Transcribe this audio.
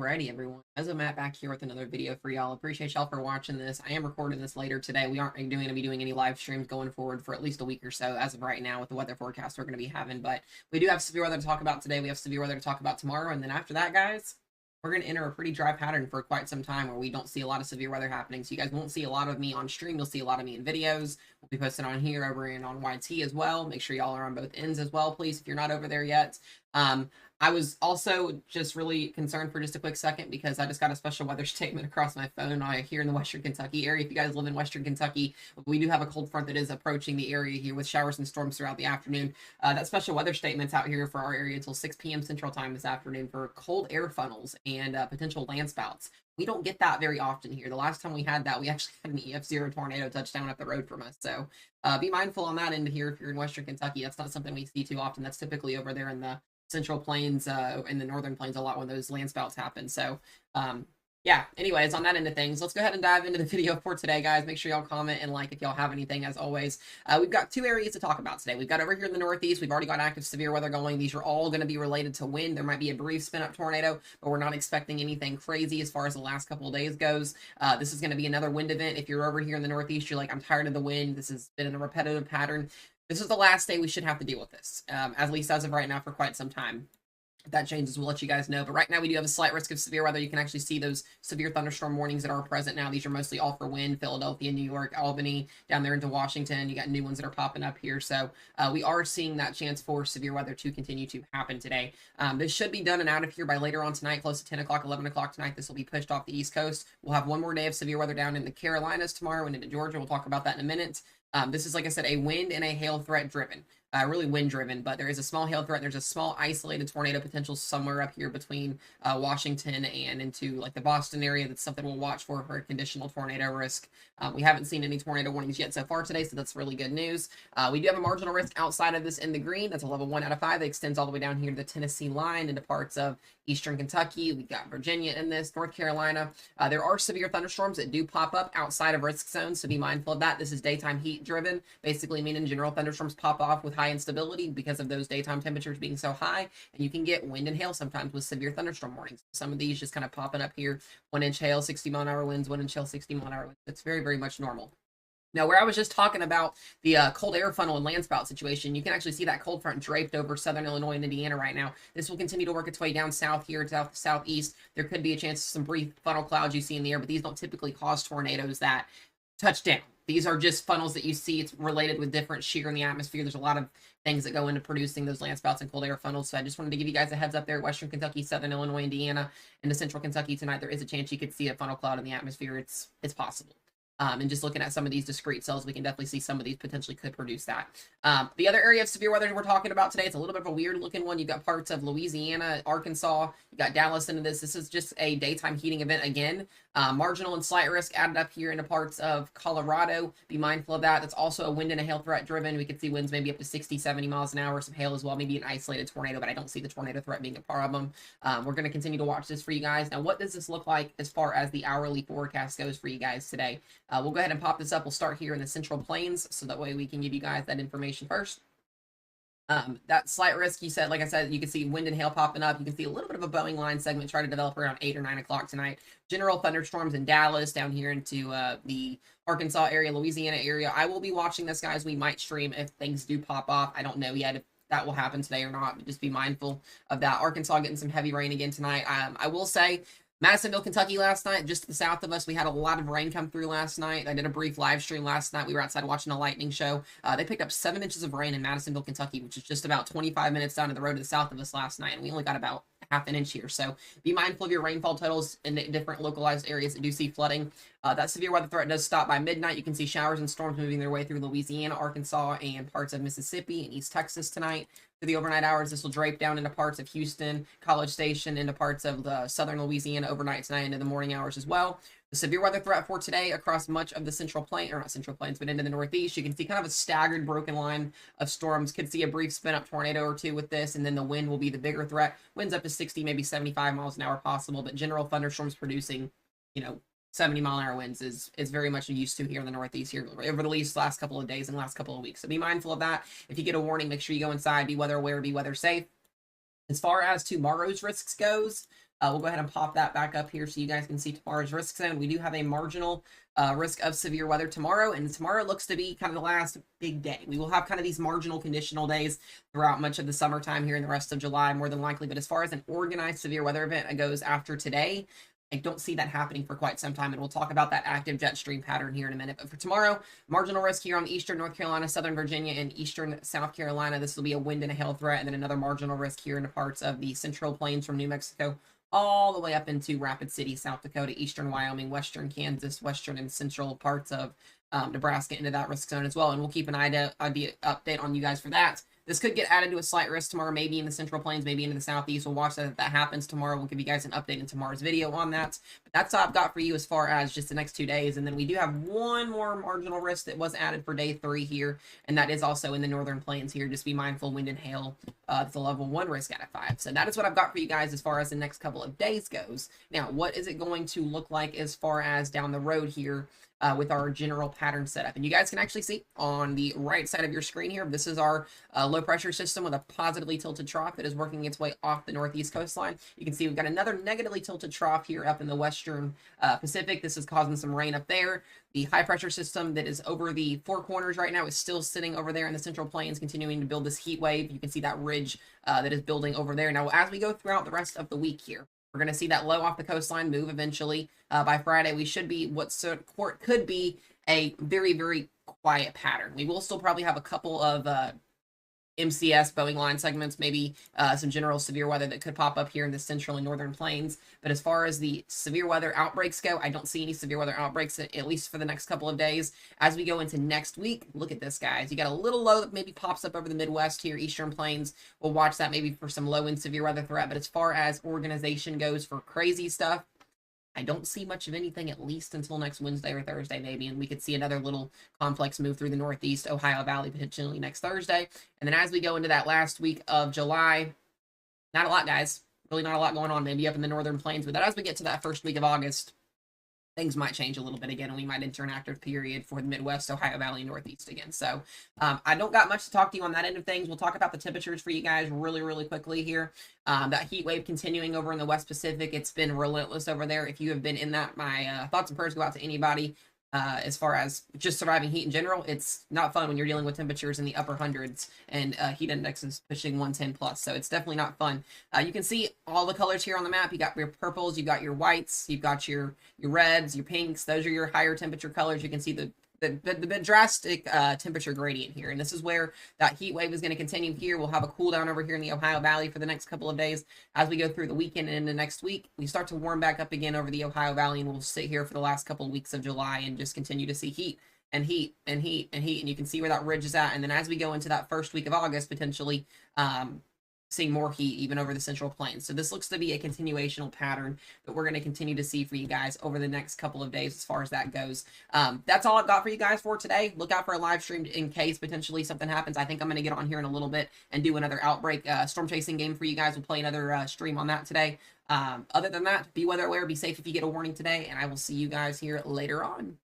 Alrighty, everyone. As Matt back here with another video for y'all. Appreciate y'all for watching this. I am recording this later today. We aren't going to be doing any live streams going forward for at least a week or so as of right now with the weather forecast we're going to be having. But we do have severe weather to talk about today. We have severe weather to talk about tomorrow. And then after that, guys, we're going to enter a pretty dry pattern for quite some time where we don't see a lot of severe weather happening. So you guys won't see a lot of me on stream. You'll see a lot of me in videos. We'll be posting on here, over and on YT as well. Make sure y'all are on both ends as well, please, if you're not over there yet. I was also just really concerned for just a quick second because I just got a special weather statement across my phone here in the Western Kentucky area. If you guys live in Western Kentucky, we do have a cold front that is approaching the area here with showers and storms throughout the afternoon. That special weather statement's out here for our area until 6 p.m. Central Time this afternoon for cold air funnels and potential landspouts. We don't get that very often here. The last time we had that, we actually had an EF0 tornado touchdown up the road from us. So be mindful on that end here if you're in Western Kentucky. That's not something we see too often. That's typically over there in the Central Plains in the Northern Plains a lot when those landspouts happen. So yeah, anyways, on that end of things, let's go ahead and dive into the video for today, guys. Make sure y'all comment and like if y'all have anything, as always. We've got two areas to talk about today. We've got over here in the Northeast, we've already got active severe weather going. These are all going to be related to wind. There might be a brief spin-up tornado, but we're not expecting anything crazy as far as the last couple of days goes. This is going to be another wind event. If you're over here in the Northeast, you're like, I'm tired of the wind. This has been a repetitive pattern. This is the last day we should have to deal with this, at least as of right now for quite some time. If that changes, we'll let you guys know. But right now, we do have a slight risk of severe weather. You can actually see those severe thunderstorm warnings that are present now. These are mostly all for wind, Philadelphia, New York, Albany, down there into Washington. You got new ones that are popping up here. So we are seeing that chance for severe weather to continue to happen today. This should be done and out of here by later on tonight, close to 10 o'clock, 11 o'clock tonight. This will be pushed off the East Coast. We'll have one more day of severe weather down in the Carolinas tomorrow and into Georgia. We'll talk about that in a minute. This is, like I said, a wind and a hail threat driven. Really wind driven, but there is a small hail threat. There's a small isolated tornado potential somewhere up here between Washington and into like the Boston area. That's something we'll watch for a conditional tornado risk. We haven't seen any tornado warnings yet so far today, so that's really good news. We do have a marginal risk outside of this in the green. That's a level 1 out of 5. That extends all the way down here to the Tennessee line into parts of Eastern Kentucky. We've got Virginia in this, North Carolina. There are severe thunderstorms that do pop up outside of risk zones, so be mindful of that. This is daytime heat driven, basically meaning general thunderstorms pop off with high instability because of those daytime temperatures being so high, and you can get wind and hail sometimes with severe thunderstorm warnings. Some of these just kind of popping up here. 1-inch hail, 60-mile-an-hour winds, 1-inch hail, 60-mile-an-hour winds. It's very, very much normal. Now, where I was just talking about the cold air funnel and landspout situation, you can actually see that cold front draped over southern Illinois and Indiana right now. This will continue to work its way down south here to southeast. There could be a chance of some brief funnel clouds you see in the air, but these don't typically cause tornadoes that touch down. These are just funnels that you see. It's related with different shear in the atmosphere. There's a lot of things that go into producing those landspouts and cold air funnels. So I just wanted to give you guys a heads up there. Western Kentucky, southern Illinois, Indiana, and the central Kentucky tonight, there is a chance you could see a funnel cloud in the atmosphere. It's possible. And just looking at some of these discrete cells, we can definitely see some of these potentially could produce that. The other area of severe weather we're talking about today, it's a little bit of a weird looking one. You've got parts of Louisiana, Arkansas, you got Dallas into this. This is just a daytime heating event again. Marginal and slight risk added up here into parts of Colorado. Be mindful of that. That's also a wind and a hail threat driven. We could see winds maybe up to 60, 70 miles an hour, some hail as well, maybe an isolated tornado, but I don't see the tornado threat being a problem. We're going to continue to watch this for you guys. Now, what does this look like as far as the hourly forecast goes for you guys today? We'll go ahead and pop this up. We'll start here in the Central Plains, so that way we can give you guys that information first. That slight risk, like I said, you can see wind and hail popping up. You can see a little bit of a Boeing line segment try to develop around 8 or 9 o'clock tonight. General thunderstorms in Dallas, down here into the Arkansas area, Louisiana area. I will be watching this, guys. We might stream if things do pop off. I don't know yet if that will happen today or not, but just be mindful of that. Arkansas getting some heavy rain again tonight. I will say, Madisonville, Kentucky last night, just to the south of us, we had a lot of rain come through last night. I did a brief live stream last night. We were outside watching a lightning show. They picked up 7 inches of rain in Madisonville, Kentucky, which is just about 25 minutes down to the road to the south of us last night, and we only got about half an inch here. So be mindful of your rainfall totals in different localized areas that do see flooding. That severe weather threat does stop by midnight. You can see showers and storms moving their way through Louisiana, Arkansas, and parts of Mississippi and East Texas tonight. Through the overnight hours, this will drape down into parts of Houston, College Station, into parts of the southern Louisiana overnight tonight into the morning hours as well. The severe weather threat for today across much of the central plain, or not central plains, but into the northeast, you can see kind of a staggered broken line of storms. Could see a brief spin up tornado or two with this, and then the wind will be the bigger threat. Winds up to 60, maybe 75 miles an hour possible, but general thunderstorms producing, 70-mile-an-hour winds is very much used to here in the Northeast here over the last couple of days and last couple of weeks. So be mindful of that. If you get a warning, make sure you go inside, be weather aware, be weather safe. As far as tomorrow's risks goes, We'll go ahead and pop that back up here so you guys can see tomorrow's risk zone. We do have a marginal risk of severe weather tomorrow, and tomorrow looks to be kind of the last big day. We will have kind of these marginal conditional days throughout much of the summertime here in the rest of July, more than likely. But as far as an organized severe weather event goes after today, I don't see that happening for quite some time, and we'll talk about that active jet stream pattern here in a minute. But for tomorrow, marginal risk here on eastern North Carolina, southern Virginia, and eastern South Carolina. This will be a wind and a hail threat, and then another marginal risk here in the parts of the central plains from New Mexico all the way up into Rapid City, South Dakota, eastern Wyoming, western Kansas, western and central parts of Nebraska into that risk zone as well. And we'll keep an update on you guys for that. This could get added to a slight risk tomorrow, maybe in the central plains, maybe into the southeast. We'll watch that if that happens tomorrow. We'll give you guys an update in tomorrow's video on that. But that's all I've got for you as far as just the next 2 days. And then we do have one more marginal risk that was added for day 3 here, and that is also in the northern plains here. Just be mindful, wind and hail. It's a level 1 risk out of 5. So that is what I've got for you guys as far as the next couple of days goes. Now, what is it going to look like as far as down the road here? With our general pattern setup. And you guys can actually see on the right side of your screen here, this is our low pressure system with a positively tilted trough that is working its way off the northeast coastline. You can see we've got another negatively tilted trough here up in the western Pacific. This is causing some rain up there. The high pressure system that is over the Four Corners right now is still sitting over there in the central plains, continuing to build this heat wave. You can see that ridge that is building over there. Now, as we go throughout the rest of the week here, we're going to see that low off the coastline move eventually. By Friday, we should be what could be a very, very quiet pattern. We will still probably have a couple of MCS Boeing line segments, maybe some general severe weather that could pop up here in the central and northern plains. But as far as the severe weather outbreaks go, I don't see any severe weather outbreaks, at least for the next couple of days. As we go into next week, look at this, guys. You got a little low that maybe pops up over the Midwest here, eastern plains. We'll watch that maybe for some low and severe weather threat. But as far as organization goes for crazy stuff, I don't see much of anything, at least until next Wednesday or Thursday, maybe. And we could see another little complex move through the Northeast Ohio Valley potentially next Thursday. And then as we go into that last week of July, not a lot, guys. Really not a lot going on, maybe up in the northern plains. But as we get to that first week of August, things might change a little bit again, and we might enter an active period for the Midwest, Ohio Valley, and Northeast again. So I don't got much to talk to you on that end of things. We'll talk about the temperatures for you guys really, really quickly here. That heat wave continuing over in the West Pacific. It's been relentless over there. If you have been in that, my thoughts and prayers go out to anybody. As far as just surviving heat in general, it's not fun when you're dealing with temperatures in the upper hundreds and heat indexes pushing 110 plus. So it's definitely not fun. You can see all the colors here on the map. You got your purples, you got your whites, you've got your reds, your pinks. Those are your higher temperature colors. You can see the drastic temperature gradient here, and this is where that heat wave is going to continue here. We'll have a cool down over here in the Ohio Valley for the next couple of days. As we go through the weekend and into next week, we start to warm back up again over the Ohio Valley, and we'll sit here for the last couple of weeks of July and just continue to see heat and heat and heat and heat, and you can see where that ridge is at. And then as we go into that first week of August, potentially seeing more heat even over the central plains. So this looks to be a continuational pattern that we're going to continue to see for you guys over the next couple of days as far as that goes. That's all I've got for you guys for today. Look out for a live stream in case potentially something happens. I think I'm going to get on here in a little bit and do another outbreak storm chasing game for you guys. We'll play another stream on that today. Other than that, be weather aware, be safe if you get a warning today, and I will see you guys here later on.